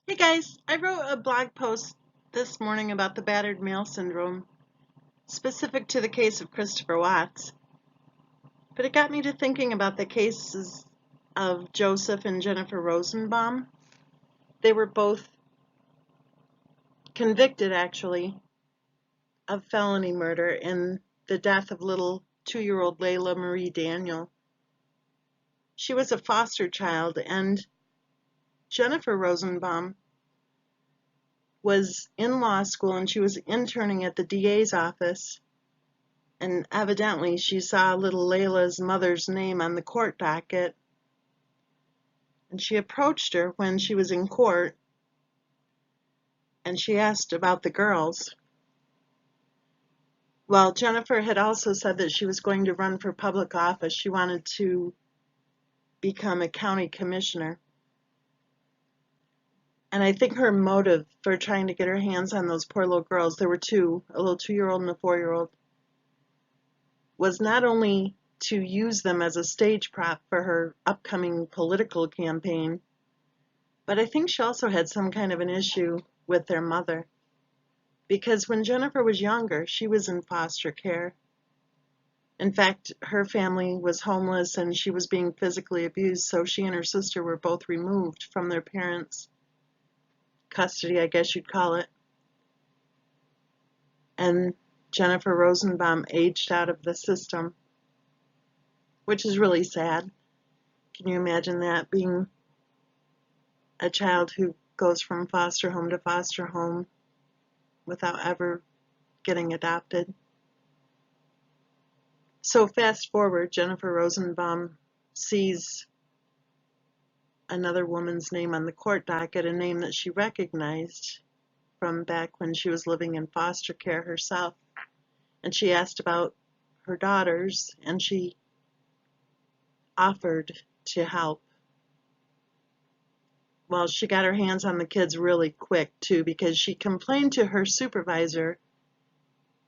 Hey guys, I wrote a blog post this morning about the battered male syndrome, specific to the case of Christopher Watts. But it got me to thinking about the cases of Joseph and Jennifer Rosenbaum. They were both convicted, actually, of felony murder in the death of little 2-year-old Layla Marie Daniel. She was a foster child, and Jennifer Rosenbaum was in law school and she was interning at the DA's office. And evidently she saw little Layla's mother's name on the court docket, and she approached her when she was in court, and she asked about the girls. Well, Jennifer had also said that she was going to run for public office. She wanted to become a county commissioner. And I think her motive for trying to get her hands on those poor little girls, there were two, a little 2-year-old and a 4-year-old, was not only to use them as a stage prop for her upcoming political campaign, but I think she also had some kind of an issue with their mother. Because when Jennifer was younger, she was in foster care. In fact, her family was homeless and she was being physically abused, so she and her sister were both removed from their parents' custody, I guess you'd call it. And Jennifer Rosenbaum aged out of the system, which is really sad. Can you imagine that, being a child who goes from foster home to foster home without ever getting adopted? So fast forward, Jennifer Rosenbaum sees another woman's name on the court docket, a name that she recognized from back when she was living in foster care herself. And she asked about her daughters, and she offered to help. Well, she got her hands on the kids really quick, too, because she complained to her supervisor.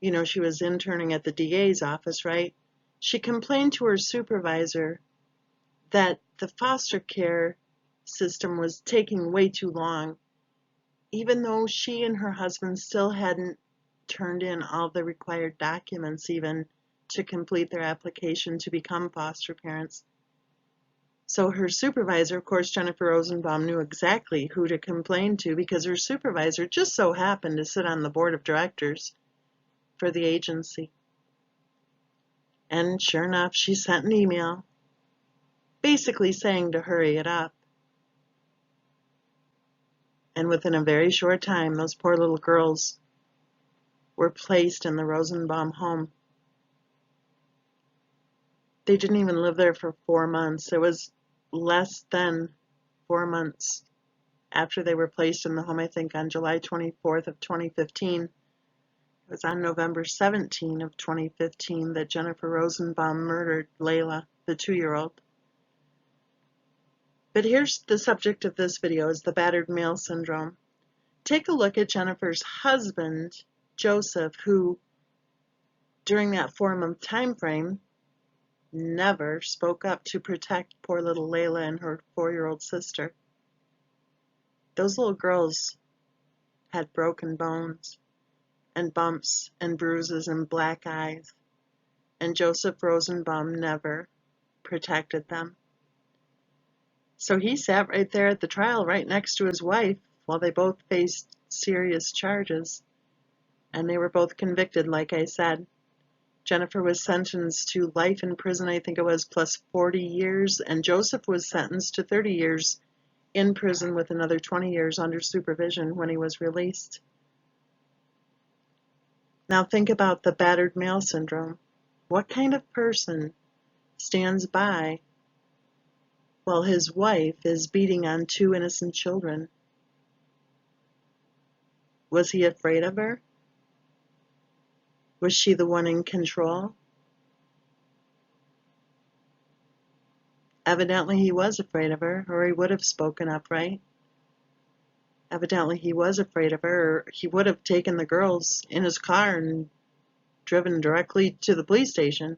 You know, she was interning at the DA's office, right? She complained to her supervisor that the foster care system was taking way too long, even though she and her husband still hadn't turned in all the required documents even to complete their application to become foster parents. So her supervisor, of course, Jennifer Rosenbaum, knew exactly who to complain to because her supervisor just so happened to sit on the board of directors for the agency. And sure enough, she sent an email basically saying to hurry it up. And within a very short time, those poor little girls were placed in the Rosenbaum home. They didn't even live there for 4 months. It was less than 4 months after they were placed in the home, I think on July 24th of 2015. It was on November 17 of 2015 that Jennifer Rosenbaum murdered Layla, the 2-year-old. But here's the subject of this video, is the battered male syndrome. Take a look at Jennifer's husband, Joseph, who during that 4-month time frame never spoke up to protect poor little Layla and her 4-year-old sister. Those little girls had broken bones and bumps and bruises and black eyes, and Joseph Rosenbaum never protected them. So he sat right there at the trial right next to his wife while they both faced serious charges, and they were both convicted, like I said. Jennifer was sentenced to life in prison, I think it was, plus 40 years, and Joseph was sentenced to 30 years in prison with another 20 years under supervision when he was released. Now think about the battered male syndrome. What kind of person stands by while his wife is beating on 2 innocent children? Was he afraid of her? Was she the one in control? Evidently he was afraid of her, or he would have spoken up, right? Evidently he was afraid of her, or he would have taken the girls in his car and driven directly to the police station.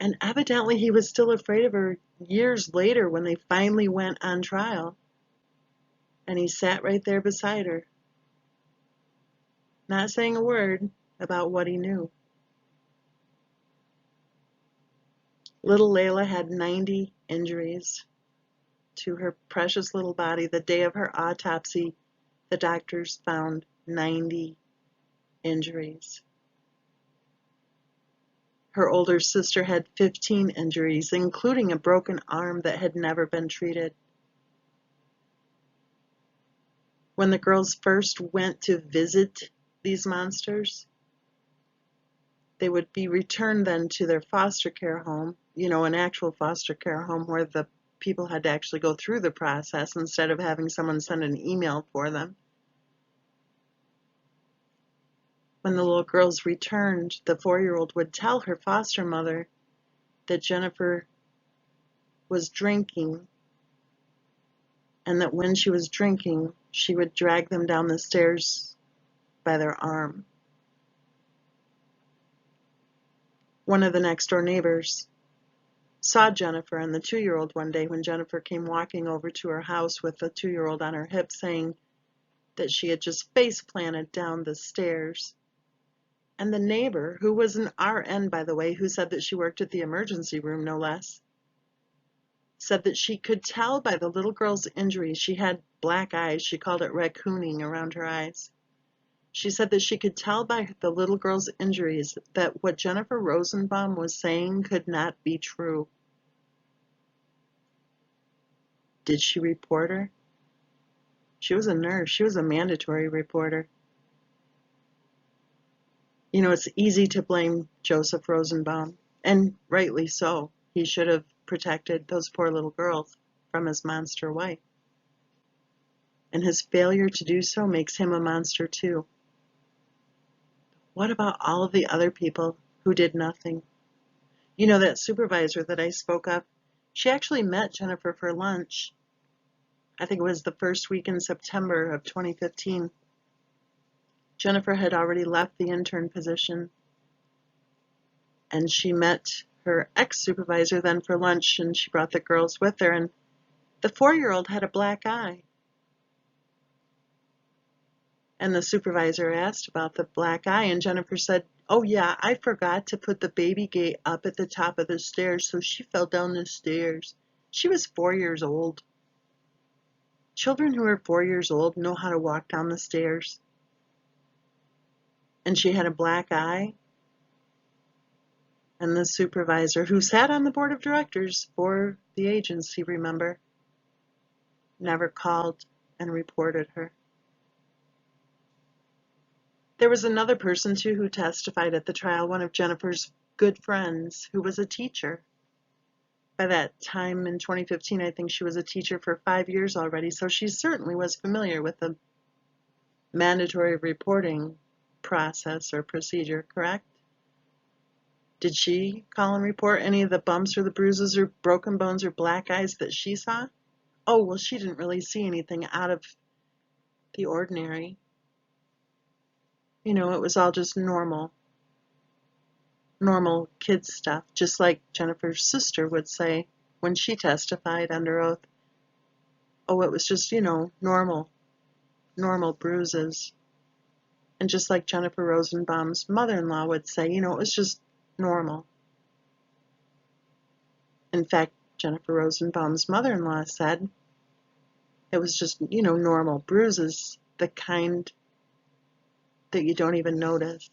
And evidently he was still afraid of her years later when they finally went on trial. And he sat right there beside her, not saying a word about what he knew. Little Layla had 90 injuries to her precious little body. The day of her autopsy, the doctors found 90 injuries. Her older sister had 15 injuries, including a broken arm that had never been treated. When the girls first went to visit these monsters, they would be returned then to their foster care home, an actual foster care home where the people had to actually go through the process instead of having someone send an email for them. When the little girls returned, the 4-year-old would tell her foster mother that Jennifer was drinking, and that when she was drinking, she would drag them down the stairs by their arm. One of the next door neighbors saw Jennifer and the 2-year-old one day when Jennifer came walking over to her house with the 2-year-old on her hip, saying that she had just face planted down the stairs. And the neighbor, who was an RN, by the way, who said that she worked at the emergency room, no less, said that she could tell by the little girl's injuries. She had black eyes. She called it raccooning around her eyes. She said that she could tell by the little girl's injuries that what Jennifer Rosenbaum was saying could not be true. Did she report her? She was a nurse. She was a mandatory reporter. It's easy to blame Joseph Rosenbaum, and rightly so. He should have protected those poor little girls from his monster wife. And his failure to do so makes him a monster too. What about all of the other people who did nothing? That supervisor that I spoke of, she actually met Jennifer for lunch. I think it was the first week in September of 2015. Jennifer had already left the intern position, and she met her ex-supervisor then for lunch, and she brought the girls with her, and the 4-year-old had a black eye. And the supervisor asked about the black eye, and Jennifer said, "Oh yeah, I forgot to put the baby gate up at the top of the stairs, so she fell down the stairs." She was 4 years old. Children who are 4 years old know how to walk down the stairs. And she had a black eye. And the supervisor, who sat on the board of directors for the agency, remember, never called and reported her. There was another person, too, who testified at the trial, one of Jennifer's good friends, who was a teacher. By that time in 2015, I think she was a teacher for 5 years already, so she certainly was familiar with the mandatory reporting process or procedure, correct? Did she call and report any of the bumps or the bruises or broken bones or black eyes that she saw? Oh, well, she didn't really see anything out of the ordinary. It was all just normal kid stuff, just like Jennifer's sister would say when she testified under oath. Oh, it was just, normal bruises. And just like Jennifer Rosenbaum's mother-in-law would say, it was just normal. In fact, Jennifer Rosenbaum's mother-in-law said it was just, normal bruises, the kind that you don't even notice,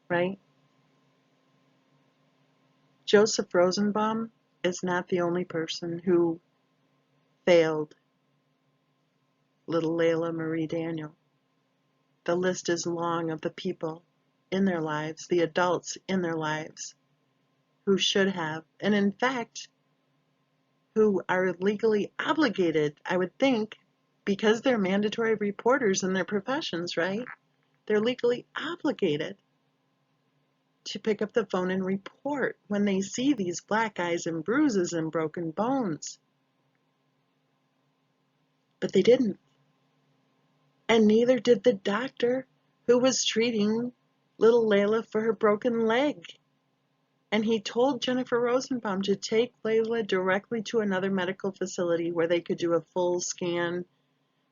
right? Joseph Rosenbaum is not the only person who failed little Layla Marie Daniel. The list is long of the people in their lives, the adults in their lives, who should have, and in fact, who are legally obligated, I would think, because they're mandatory reporters in their professions, right? They're legally obligated to pick up the phone and report when they see these black eyes and bruises and broken bones. But they didn't. And neither did the doctor who was treating little Layla for her broken leg. And he told Jennifer Rosenbaum to take Layla directly to another medical facility where they could do a full scan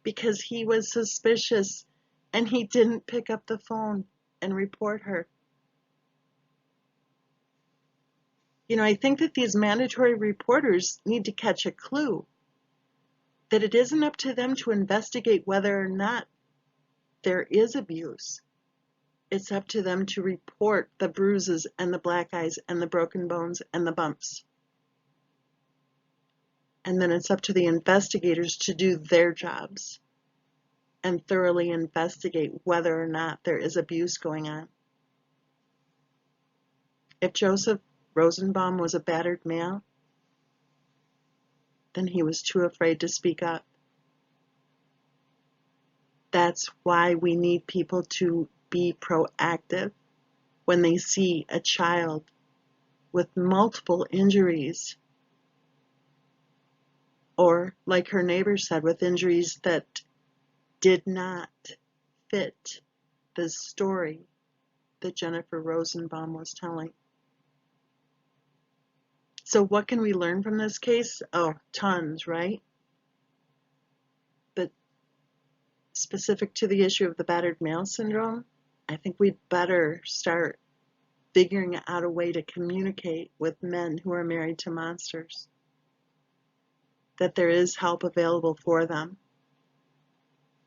because he was suspicious and he didn't pick up the phone and report her. You know, I think that these mandatory reporters need to catch a clue that it isn't up to them to investigate whether or not there is abuse. It's up to them to report the bruises and the black eyes and the broken bones and the bumps. And then it's up to the investigators to do their jobs and thoroughly investigate whether or not there is abuse going on. If Joseph Rosenbaum was a battered male, then he was too afraid to speak up. That's why we need people to be proactive when they see a child with multiple injuries, or like her neighbor said, with injuries that did not fit the story that Jennifer Rosenbaum was telling. So what can we learn from this case? Oh, tons, right? But specific to the issue of the battered male syndrome, I think we'd better start figuring out a way to communicate with men who are married to monsters, that there is help available for them,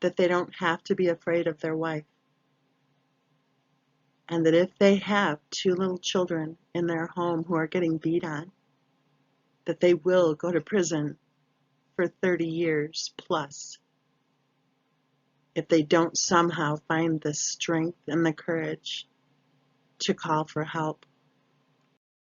that they don't have to be afraid of their wife, and that if they have 2 little children in their home who are getting beat on, that they will go to prison for 30 years plus if they don't somehow find the strength and the courage to call for help.